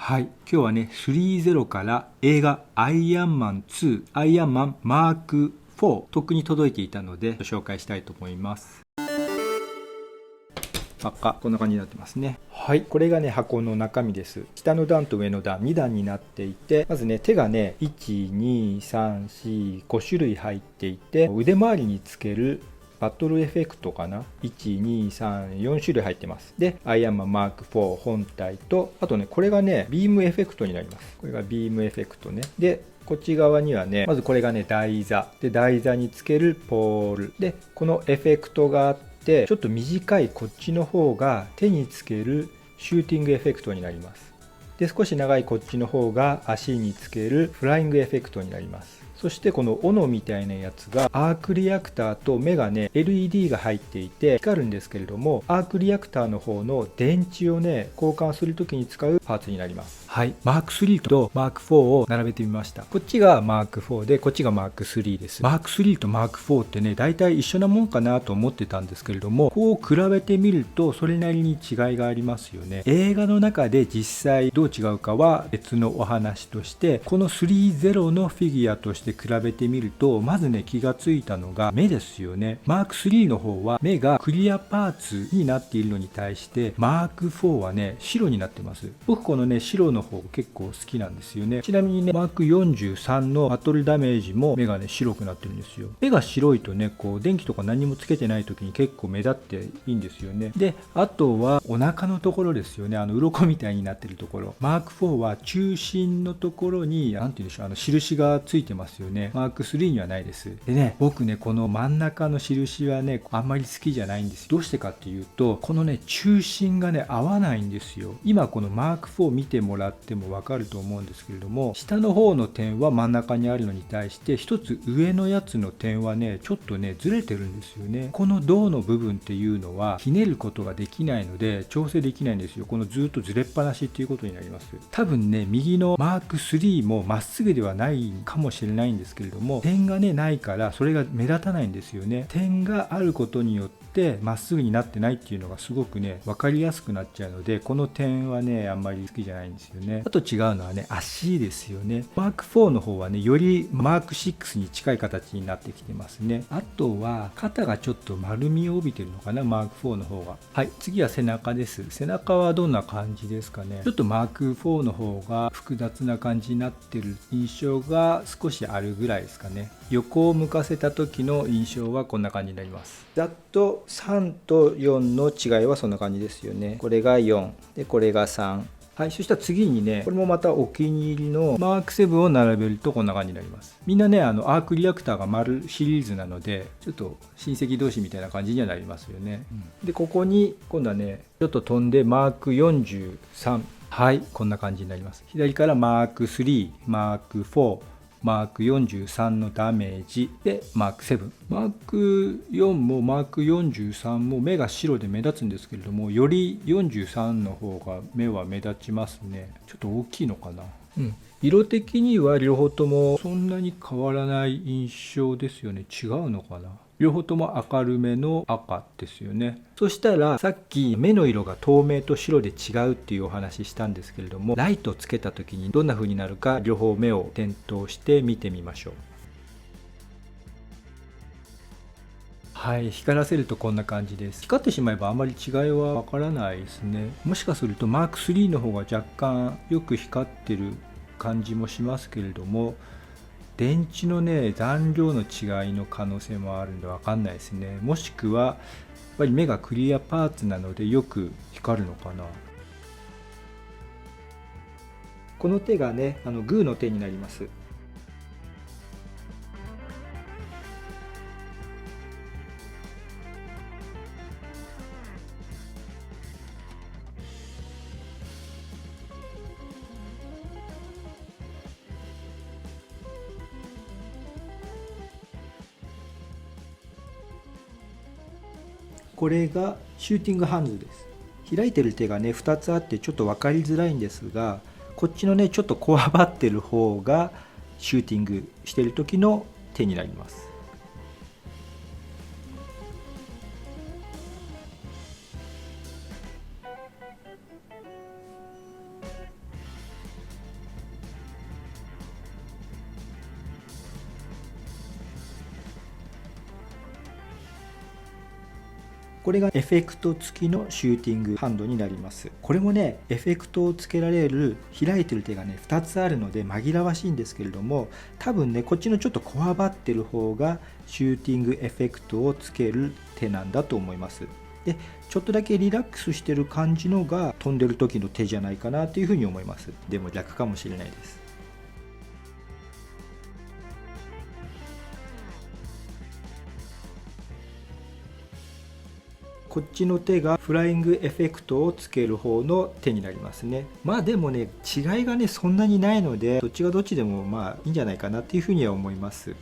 はい、今日はね、30から映画アイアンマン2、アイアンマンマーク4、とっくに届いていたので、紹介したいと思います。こんな感じになってますね。はい、これがね、箱の中身です。下の段と上の段、2段になっていて、まずね、手がね、1、2、3、4、5種類入っていて、腕周りにつけるバトルエフェクトかな ?1、2、3、4種類入ってます。で、アイアンマンマーク4本体と、あとね、これがね、ビームエフェクトになります。これがビームエフェクトね。で、こっち側にはね、まずこれがね、台座。で、台座につけるポール。で、このエフェクトがあって、ちょっと短いこっちの方が手につけるシューティングエフェクトになります。で、少し長いこっちの方が足につけるフライングエフェクトになります。そしてこの斧みたいなやつがアークリアクターと目がね LED が入っていて光るんですけれども、アークリアクターの方の電池をね交換するときに使うパーツになります。はい、マーク3とマーク4を並べてみました。こっちがマーク4でこっちがマーク3です。マーク3とマーク4ってね大体一緒なもんかなと思ってたんですけれども、こう比べてみるとそれなりに違いがありますよね。映画の中で実際どう違うかは別のお話として、この30のフィギュアとして比べてみると、まずね気がついたのが目ですよね。マーク3の方は目がクリアパーツになっているのに対して、マーク4はね白になってます。僕このね白の方結構好きなんですよね。ちなみにねマーク43のバトルダメージも目がね白くなってるんですよ。目が白いとねこう電気とか何もつけてない時に結構目立っていいんですよね。で、あとはお腹のところですよね。鱗みたいになってるところ。マーク4は中心のところに何て言うんでしょう、印がついてますよね。マーク3にはないです。でね、僕ねこの真ん中の印はねあんまり好きじゃないんです。どうしてかっていうと、このね中心がね合わないんですよ。今このマーク4見てもらっても分かると思うんですけれども、下の方の点は真ん中にあるのに対して一つ上のやつの点はねちょっとねずれてるんですよね。この銅の部分っていうのはひねることができないので調整できないんですよ。このずっとずれっぱなしっていうことになります。多分ね右のマーク3もまっすぐではないかもしれないんですけれども、点がねないからそれが目立たないんですよね。点があることによってまっすぐになってないっていうのがすごくね分かりやすくなっちゃうので、この点はねあんまり好きじゃないんですよね。あと違うのはね足ですよね。マーク4の方はねよりマーク6に近い形になってきてますね。あとは肩がちょっと丸みを帯びてるのかな、マーク4の方が。はい、次は背中です。背中はどんな感じですかね。ちょっとマーク4の方が複雑な感じになってる印象が少しあるぐらいですかね。横を向かせた時の印象はこんな感じになります。ざっと3と4の違いはそんな感じですよね。これが4でこれが3。はい、そしたら次にね、これもまたお気に入りのマーク7を並べるとこんな感じになります。みんなね、アークリアクターが丸シリーズなので、ちょっと親戚同士みたいな感じにはなりますよね。で、ここに今度はね、ちょっと飛んでマーク43。はい、こんな感じになります。左からマーク3、マーク4、マーク43のダメージでマーク7。マーク4もマーク43も目が白で目立つんですけれども、より43の方が目は目立ちますね。ちょっと大きいのかな。色的には両方ともそんなに変わらない印象ですよね。違うのかな。両方とも明るめの赤ですよね。そしたらさっき目の色が透明と白で違うっていうお話したんですけれども、ライトをつけた時にどんな風になるか両方目を点灯して見てみましょう。はい、光らせるとこんな感じです。光ってしまえばあまり違いはわからないですね。もしかするとマーク3の方が若干よく光ってる感じもしますけれども、電池のね残量の違いの可能性もあるんで分かんないですね。もしくはやっぱり目がクリアパーツなのでよく光るのかな。この手がねグーの手になります。これがシューティングハンズです。開いてる手がね2つあってちょっと分かりづらいんですが、こっちのねちょっとこわばってる方がシューティングしてる時の手になります。これがエフェクト付きのシューティングハンドになります。これもね、エフェクトをつけられる開いてる手がね2つあるので紛らわしいんですけれども、多分ねこっちのちょっとこわばってる方がシューティングエフェクトをつける手なんだと思います。でちょっとだけリラックスしてる感じのが飛んでる時の手じゃないかなというふうに思います。でも逆かもしれないです。こっちの手がフライングエフェクトをつける方の手になりますね。まあでもね、違いがねそんなにないので、どっちがどっちでもまあいいんじゃないかなっていうふうには思います。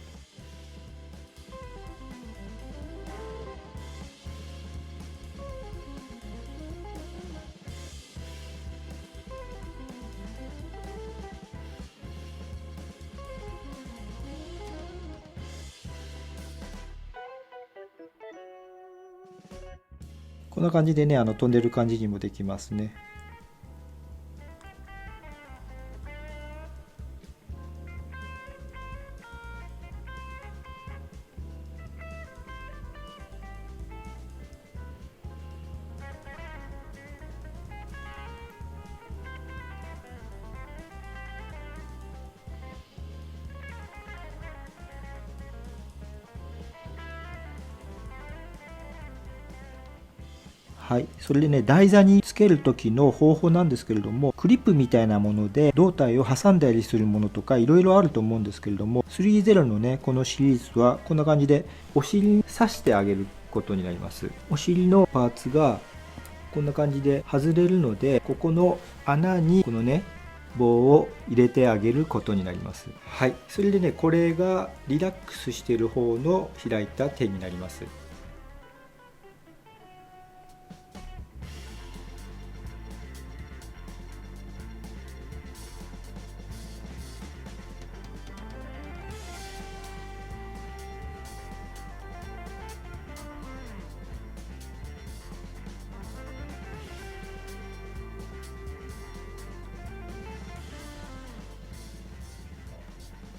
こんな感じでね、飛んでる感じにもできますね。はい、それでね、台座につける時の方法なんですけれども、クリップみたいなもので胴体を挟んだりするものとかいろいろあると思うんですけれども、30のねこのシリーズはこんな感じでお尻に刺してあげることになります。お尻のパーツがこんな感じで外れるので、ここの穴にこのね棒を入れてあげることになります。はい、それでね、これがリラックスしている方の開いた手になります。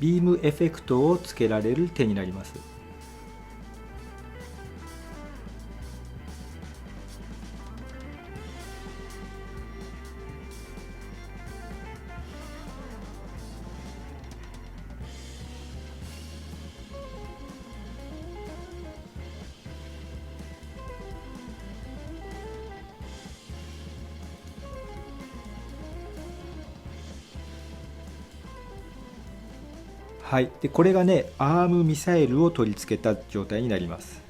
ビームエフェクトをつけられる手になります。はい、でこれがねアームミサイルを取り付けた状態になります。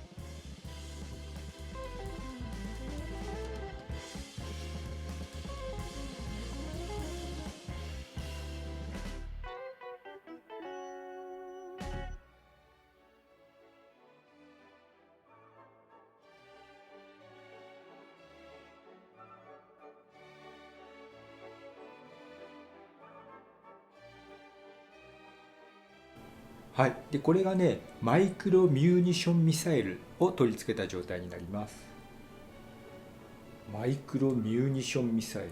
はい、でこれがねマイクロミューニションミサイルを取り付けた状態になります。マイクロミューニションミサイル。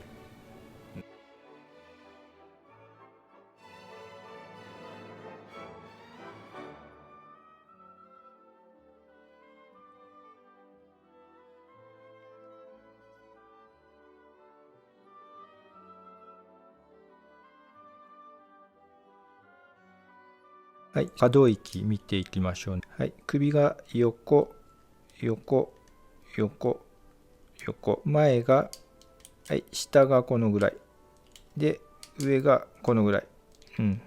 はい、可動域見ていきましょう。はい、首が横、横、横、横。前が、はい、下がこのぐらい。で、上がこのぐらい。うん。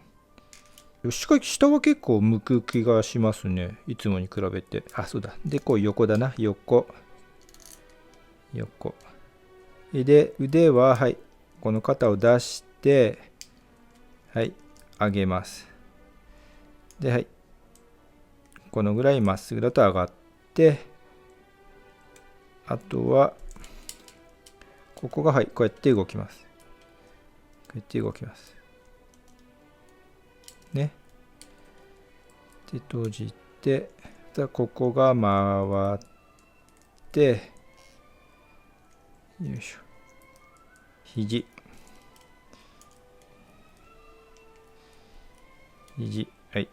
下は結構向く気がしますね。いつもに比べて。あ、そうだ。で、こう横だな。横。横。で、腕は、はい、この肩を出して、はい、上げます。で、はい、このぐらいまっすぐだと上がって、あとは、ここが、はい、こうやって動きます。こうやって動きます。ね。で、閉じて、ここが回って、よいしょ。肘。肘。はい。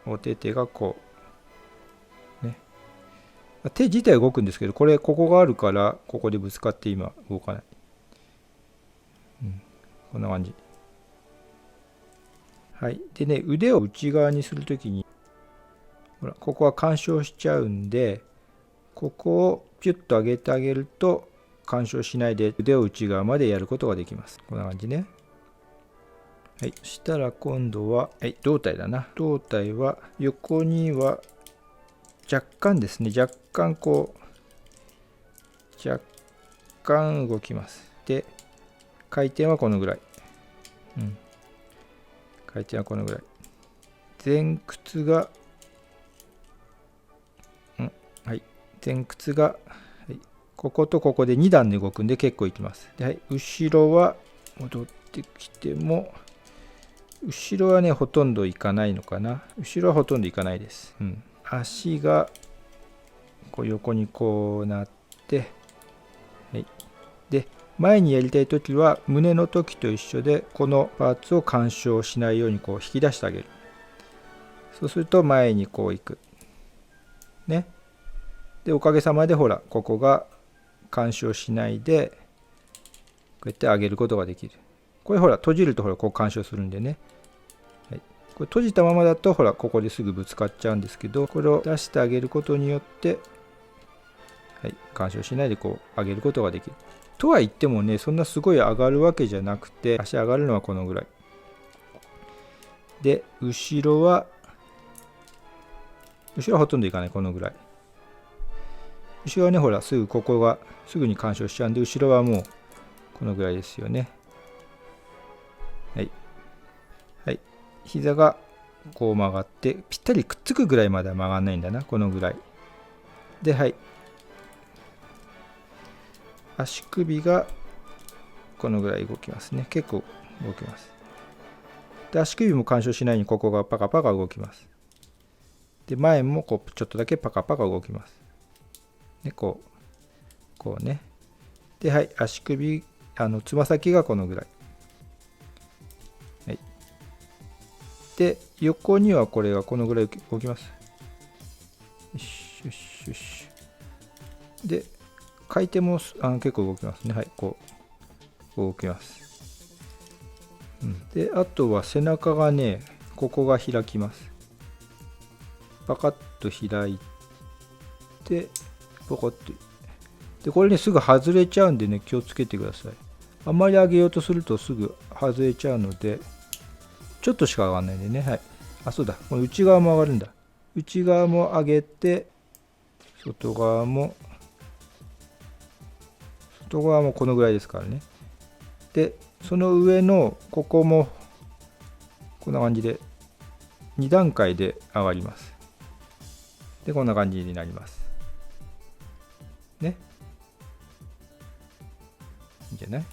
お手手がこう。ね。手自体動くんですけど、ここがあるから、ここでぶつかって今動かない。こんな感じ。はい。でね、腕を内側にするときに、ほら、ここは干渉しちゃうんで、ここをピュッと上げてあげると、干渉しないで腕を内側までやることができます。こんな感じね。はい。そしたら今度は、はい、胴体だな。胴体は横には若干ですね、若干動きます。で、回転はこのぐらい。回転はこのぐらい。前屈が、はい。前屈が、はい、こことここで2段で動くんで結構いきます。で、はい。後ろは戻ってきても、後ろはね、ほとんどいかないのかな。後ろはほとんどいかないです。足がこう横にこうなって、はい。で、前にやりたいときは胸の時と一緒でこのパーツを干渉しないようにこう引き出してあげる。そうすると前にこう行く。ね。で、おかげさまでほら、ここが干渉しないで、こうやって上げることができる。これほら、閉じるとほら、こう干渉するんでね。はい、これ閉じたままだとほら、ここですぐぶつかっちゃうんですけど、これを出してあげることによって、はい、干渉しないでこう上げることができる。とは言ってもね、そんなすごい上がるわけじゃなくて、足上がるのはこのぐらい。で、後ろはほとんどいかない、このぐらい。後ろはね、ほら、ここがすぐに干渉しちゃうんで、後ろはもうこのぐらいですよね。はい。はい。膝がこう曲がって、ぴったりくっつくぐらいまでは曲がんないんだな、このぐらい。で、はい。足首がこのぐらい動きますね。結構動きます。で、足首も干渉しないようにここがパカパカ動きます。で、前もこうちょっとだけパカパカ動きます。で、こうね。で、はい、足首、つま先がこのぐらい。はい。で、横にはこれがこのぐらい動きます。よしよしよし。で、回転も結構動きますね。はい、こう動きます。で、あとは背中がね、ここが開きます。パカッと開いて、パカッと。で、これね、すぐ外れちゃうんでね、気をつけてください。あんまり上げようとするとすぐ外れちゃうので、ちょっとしか上がらないんでね。はい。あ、そうだ。この内側も上がるんだ。内側も上げて、外側もこのぐらいですからね。で、その上のここもこんな感じで2段階で上がります。で、こんな感じになります。ね。いいんじゃない？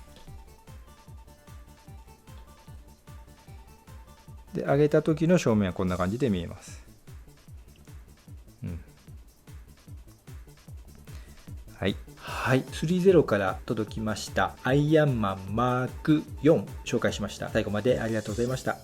で、上げた時の正面はこんな感じで見えます。はい。はい。30から届きました。アイアンマンマーク4紹介しました。最後までありがとうございました。